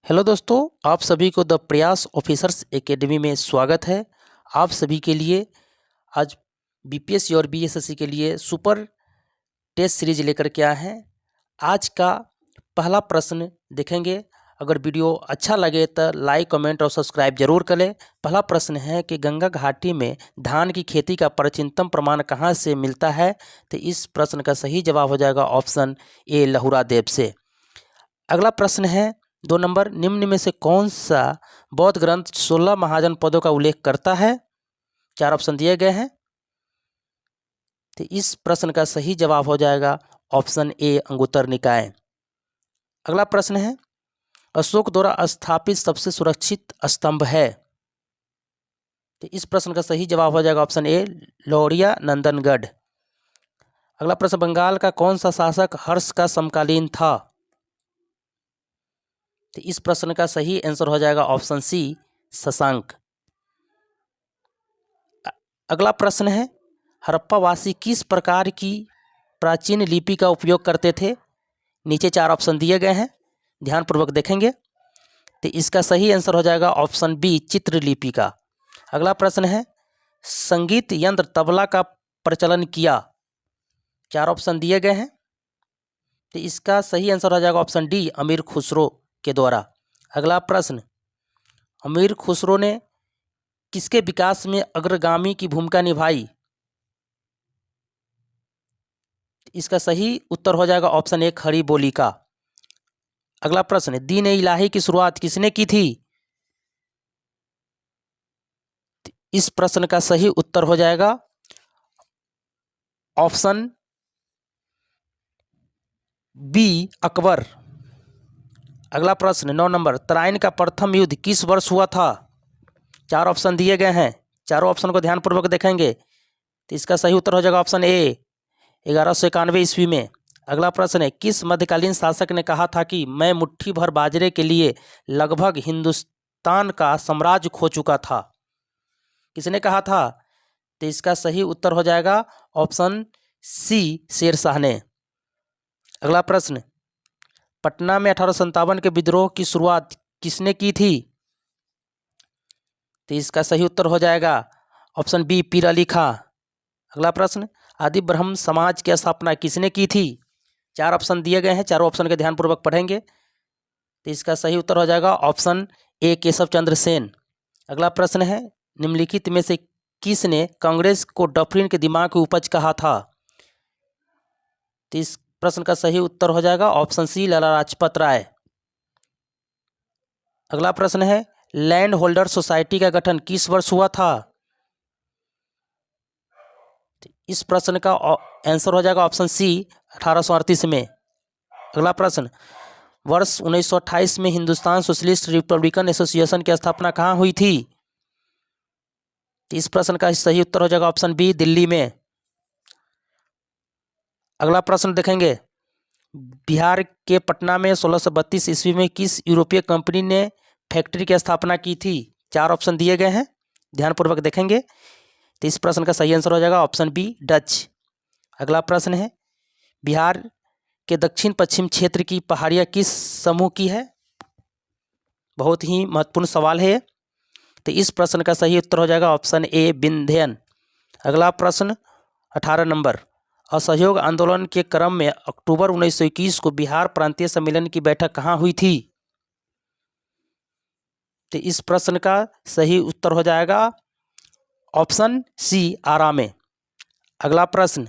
Hello दोस्तों, आप सभी को द प्रयास ऑफिसर्स एकेडमी में स्वागत है। आप सभी के लिए आज बीपीएससी और बीएसएससी के लिए सुपर टेस्ट सीरीज लेकर के आए हैं। आज का पहला प्रश्न देखेंगे। अगर वीडियो अच्छा लगे तो लाइक, कमेंट और सब्सक्राइब जरूर करें। पहला प्रश्न है कि गंगा घाटी में धान की खेती का प्राचीनतम प्रमाण कहाँ से मिलता है? तो इस प्रश्न का सही जवाब हो जाएगा ऑप्शन ए, लहुरा देव से। अगला प्रश्न है 2 नंबर, निम्न में से कौन सा बौद्ध ग्रंथ 16 महाजनपदों का उल्लेख करता है? 4 ऑप्शन दिए गए हैं। तो इस प्रश्न का सही जवाब हो जाएगा ऑप्शन ए, अंगुत्तर निकाय। अगला प्रश्न है, अशोक द्वारा स्थापित सबसे सुरक्षित स्तंभ है? तो इस प्रश्न का सही जवाब हो जाएगा ऑप्शन ए, लौरिया नंदनगढ़। अगला प्रश्न, बंगाल का कौन सा शासक हर्ष का समकालीन था? तो इस प्रश्न का सही आंसर हो जाएगा ऑप्शन सी, शशांक। अगला प्रश्न है, हड़प्पावासी किस प्रकार की प्राचीन लिपि का उपयोग करते थे? नीचे 4 ऑप्शन दिए गए हैं, ध्यानपूर्वक देखेंगे। तो इसका सही आंसर हो जाएगा ऑप्शन बी, चित्रलिपि का। अगला प्रश्न है, संगीत यंत्र तबला का प्रचलन किया? 4 ऑप्शन दिए गए हैं। तो इसका सही आंसर हो जाएगा ऑप्शन डी, अमीर खुसरो के द्वारा। अगला प्रश्न, अमीर खुसरो ने किसके विकास में अग्रगामी की भूमिका निभाई? इसका सही उत्तर हो जाएगा ऑप्शन ए, खड़ी बोली का। अगला प्रश्न, दीन ए इलाही की शुरुआत किसने की थी? इस प्रश्न का सही उत्तर हो जाएगा ऑप्शन बी, अकबर। अगला प्रश्न 9 नंबर, तराइन का प्रथम युद्ध किस वर्ष हुआ था? 4 ऑप्शन दिए गए हैं, चारों ऑप्शन को ध्यानपूर्वक देखेंगे। तो इसका सही उत्तर हो जाएगा ऑप्शन ए, 1191 ईस्वी में। अगला प्रश्न है, किस मध्यकालीन शासक ने कहा था कि मैं मुट्ठी भर बाजरे के लिए लगभग हिंदुस्तान का साम्राज्य खो चुका था? किसने कहा था? तो इसका सही उत्तर हो जाएगा ऑप्शन सी, शेरशाह ने। अगला प्रश्न, पटना में 1857 के विद्रोह की शुरुआत किसने की थी? तो इसका सही उत्तर हो जाएगा ऑप्शन बी, पीर अली खां। अगला प्रश्न, आदि ब्रह्म समाज की स्थापना किसने की थी? 4 ऑप्शन दिए गए हैं, चारों ऑप्शन के ध्यानपूर्वक पढ़ेंगे। तो इसका सही उत्तर हो जाएगा ऑप्शन ए, केशव चंद्र सेन। अगला प्रश्न है, निम्नलिखित में से किसने कांग्रेस को डफरिन के दिमाग की उपज कहा था? तो इस प्रश्न का सही उत्तर हो जाएगा ऑप्शन सी, लाला लाजपत राय। अगला प्रश्न है, लैंड होल्डर सोसाइटी का गठन किस वर्ष हुआ था? इस प्रश्न का आंसर हो जाएगा ऑप्शन सी, 1838 में। अगला प्रश्न, वर्ष 1928 में हिंदुस्तान सोशलिस्ट रिपब्लिकन एसोसिएशन की स्थापना कहाँ हुई थी? इस प्रश्न का सही उत्तर हो जाएगा ऑप्शन बी, दिल्ली में। अगला प्रश्न देखेंगे, बिहार के पटना में 1632 ईस्वी में किस यूरोपीय कंपनी ने फैक्ट्री की स्थापना की थी? 4 ऑप्शन दिए गए हैं, ध्यानपूर्वक देखेंगे। तो इस प्रश्न का सही आंसर हो जाएगा ऑप्शन बी, डच। अगला प्रश्न है, बिहार के दक्षिण पश्चिम क्षेत्र की पहाड़ियाँ किस समूह की है? बहुत ही महत्वपूर्ण सवाल है। तो इस प्रश्न का सही उत्तर हो जाएगा ऑप्शन ए, विंध्यन। अगला प्रश्न 18 नंबर, असहयोग आंदोलन के क्रम में अक्टूबर 1921 को बिहार प्रांतीय सम्मेलन की बैठक कहाँ हुई थी? तो इस प्रश्न का सही उत्तर हो जाएगा ऑप्शन सी, आरा में। अगला प्रश्न,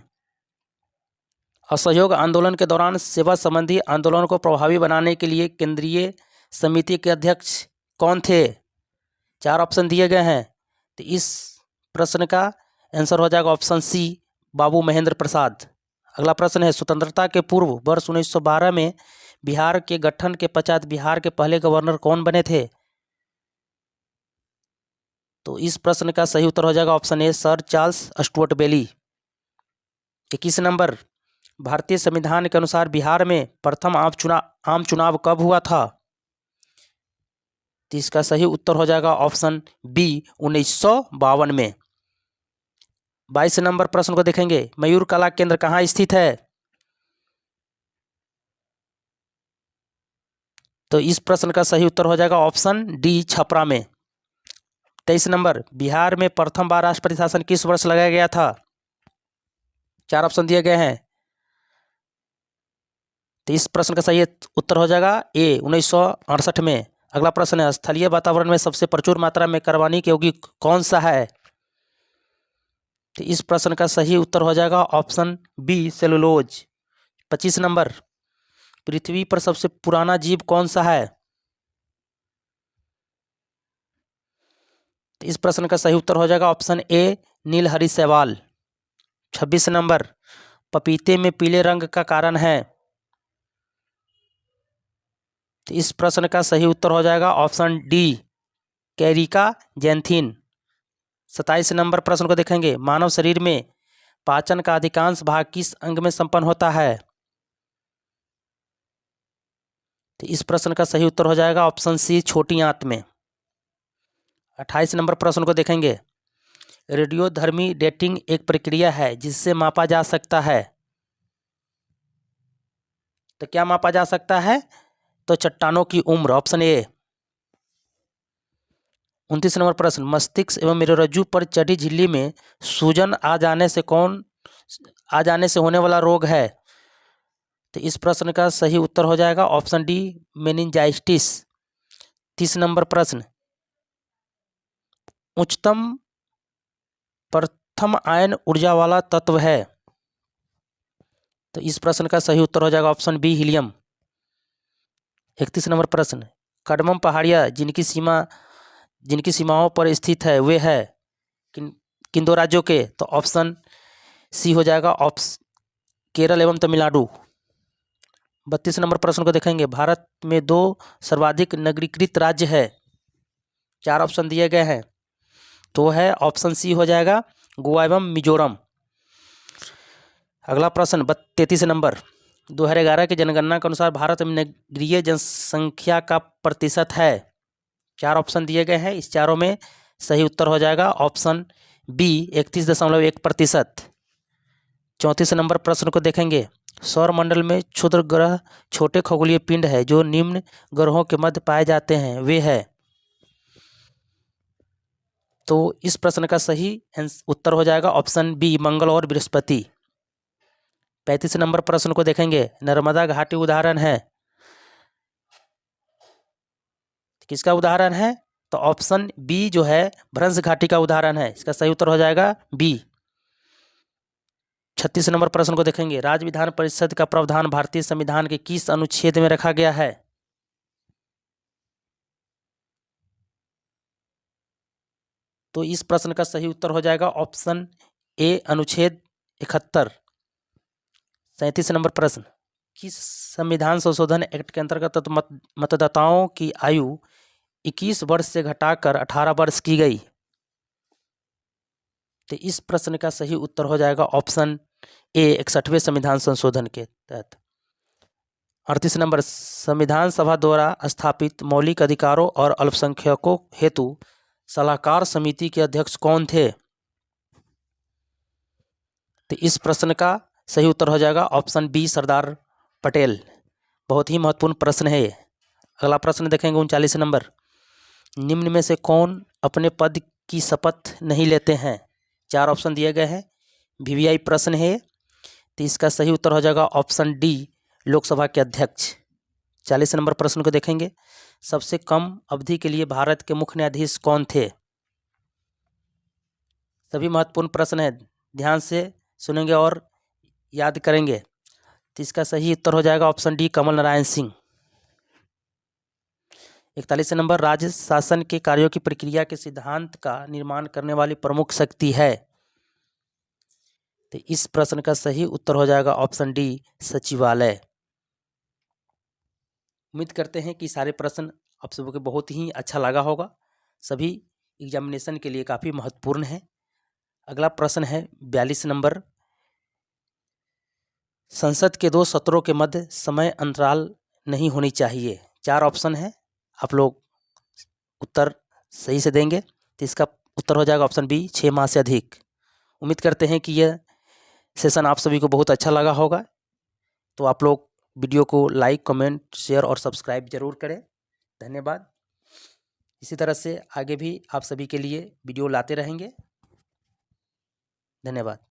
असहयोग आंदोलन के दौरान सेवा संबंधी आंदोलन को प्रभावी बनाने के लिए केंद्रीय समिति के अध्यक्ष कौन थे? 4 ऑप्शन दिए गए हैं। तो इस प्रश्न का आंसर हो जाएगा ऑप्शन सी, बाबू महेंद्र प्रसाद। अगला प्रश्न है, स्वतंत्रता के पूर्व वर्ष 1912 में बिहार के गठन के पश्चात बिहार के पहले गवर्नर कौन बने थे? तो इस प्रश्न का सही उत्तर हो जाएगा option A, sir Charles Stuart Bailey. 21 number, भारतीय संविधान के अनुसार बिहार में प्रथम आम चुनाव कब हुआ था? तो इसका सही उत्तर हो जाएगा ऑप्शन बी, 1952 में। 22 नंबर प्रश्न को देखेंगे, मयूर कला केंद्र कहाँ स्थित है? तो इस प्रश्न का सही उत्तर हो जाएगा ऑप्शन डी, छपरा में। 23 नंबर, बिहार में प्रथम बार राष्ट्रपति शासन किस वर्ष लगाया गया था? 4 ऑप्शन दिए गए हैं। तो इस प्रश्न का सही उत्तर हो जाएगा ए, 1968 में। अगला प्रश्न है, स्थलीय वातावरण में सबसे प्रचुर मात्रा में कार्बनिक यौगिक कौन सा है? तो इस प्रश्न का सही उत्तर हो जाएगा ऑप्शन बी, सेलुलोज। 25 नंबर, पृथ्वी पर सबसे पुराना जीव कौन सा है? तो इस प्रश्न का सही उत्तर हो जाएगा ऑप्शन ए, नीलहरी शैवाल। 26 नंबर, पपीते में पीले रंग का कारण है? तो इस प्रश्न का सही उत्तर हो जाएगा ऑप्शन डी, कैरिका जैंथिन। 27 नंबर प्रश्न को देखेंगे, मानव शरीर में पाचन का अधिकांश भाग किस अंग में संपन्न होता है? तो इस प्रश्न का सही उत्तर हो जाएगा ऑप्शन सी, छोटी आंत में। 28 नंबर प्रश्न को देखेंगे, रेडियोधर्मी डेटिंग एक प्रक्रिया है जिससे मापा जा सकता है। तो क्या मापा जा सकता है? तो चट्टानों की उम्र, ऑप्शन ए। 29 नंबर प्रश्न, मस्तिष्क एवं मेरुरज्जु पर चढ़ी झिल्ली में सूजन आ जाने से होने वाला रोग है? तो इस प्रश्न का सही उत्तर हो जाएगा ऑप्शन डी, मेनिंजाइटिस। 30 नंबर प्रश्न, उच्चतम प्रथम आयन ऊर्जा वाला तत्व है? तो इस प्रश्न का सही उत्तर हो जाएगा ऑप्शन बी, हीलियम। 31 नंबर प्रश्न, कडमम पहाड़ियाँ जिनकी सीमाओं पर स्थित है वे है किन दो राज्यों के? तो ऑप्शन सी हो जाएगा केरल एवं तमिलनाडु। 32 नंबर प्रश्न को देखेंगे, भारत में 2 सर्वाधिक नगरीकृत राज्य है? 4 ऑप्शन दिए गए हैं। तो है ऑप्शन सी हो जाएगा गोवा एवं मिजोरम। अगला प्रश्न 33 नंबर, 2011 की जनगणना के अनुसार भारत में नगरीय जनसंख्या का प्रतिशत है? 4 ऑप्शन दिए गए हैं, इस चारों में सही उत्तर हो जाएगा ऑप्शन बी, 31.1%। 34 नंबर प्रश्न को देखेंगे, सौर मंडल में क्षुद्र ग्रह छोटे खगोलीय पिंड है जो निम्न ग्रहों के मध्य पाए जाते हैं वे है? तो इस प्रश्न का सही उत्तर हो जाएगा ऑप्शन बी, मंगल और बृहस्पति। 35 नंबर प्रश्न को देखेंगे, नर्मदा घाटी उदाहरण है? किसका उदाहरण है? तो ऑप्शन बी जो है भ्रंश घाटी का उदाहरण है। इसका सही उत्तर हो जाएगा बी। 36 नंबर प्रश्न को देखेंगे, राज्य विधान परिषद का प्रावधान भारतीय संविधान के किस अनुच्छेद में रखा गया है? तो इस प्रश्न का सही उत्तर हो जाएगा ऑप्शन ए, अनुच्छेद 71। 37 नंबर प्रश्न, किस संविधान संशोधन एक्ट के अंतर्गत मतदाताओं की आयु 21 वर्ष से घटाकर 18 वर्ष की गई? तो इस प्रश्न का सही उत्तर हो जाएगा ऑप्शन ए, 61वें संविधान संशोधन के तहत। 38 नंबर, संविधान सभा द्वारा स्थापित मौलिक अधिकारों और अल्पसंख्यकों हेतु सलाहकार समिति के अध्यक्ष कौन थे? तो इस प्रश्न का सही उत्तर हो जाएगा ऑप्शन बी, सरदार पटेल। बहुत ही महत्वपूर्ण प्रश्न है। अगला प्रश्न देखेंगे 39 नंबर, निम्न में से कौन अपने पद की शपथ नहीं लेते हैं? 4 ऑप्शन दिए गए हैं, वीवीआई प्रश्न है। तो इसका सही उत्तर हो जाएगा ऑप्शन डी, लोकसभा के अध्यक्ष। 40 नंबर प्रश्न को देखेंगे, सबसे कम अवधि के लिए भारत के मुख्य न्यायाधीश कौन थे? सभी महत्वपूर्ण प्रश्न है, ध्यान से सुनेंगे और याद करेंगे। तो इसका सही उत्तर हो जाएगा option D, Kamal Narayan Singh. 41 number, राज्य शासन के कार्यों की प्रक्रिया के सिद्धांत का निर्माण करने वाली प्रमुख शक्ति है? तो इस प्रश्न का सही उत्तर हो जाएगा ऑप्शन डी, सचिवालय। उम्मीद करते हैं कि सारे प्रश्न आप सबको बहुत ही अच्छा लगा होगा। सभी एग्जामिनेशन के लिए काफ़ी महत्वपूर्ण है। अगला प्रश्न है 42 नंबर, संसद के 2 सत्रों के मध्य समय अंतराल नहीं होनी चाहिए? 4 ऑप्शन है, आप लोग उत्तर सही से देंगे। तो इसका उत्तर हो जाएगा ऑप्शन बी, 6 माह से अधिक। उम्मीद करते हैं कि यह सेशन आप सभी को बहुत अच्छा लगा होगा। तो आप लोग वीडियो को लाइक, कमेंट, शेयर और सब्सक्राइब ज़रूर करें। धन्यवाद। इसी तरह से आगे भी आप सभी के लिए वीडियो लाते रहेंगे। धन्यवाद।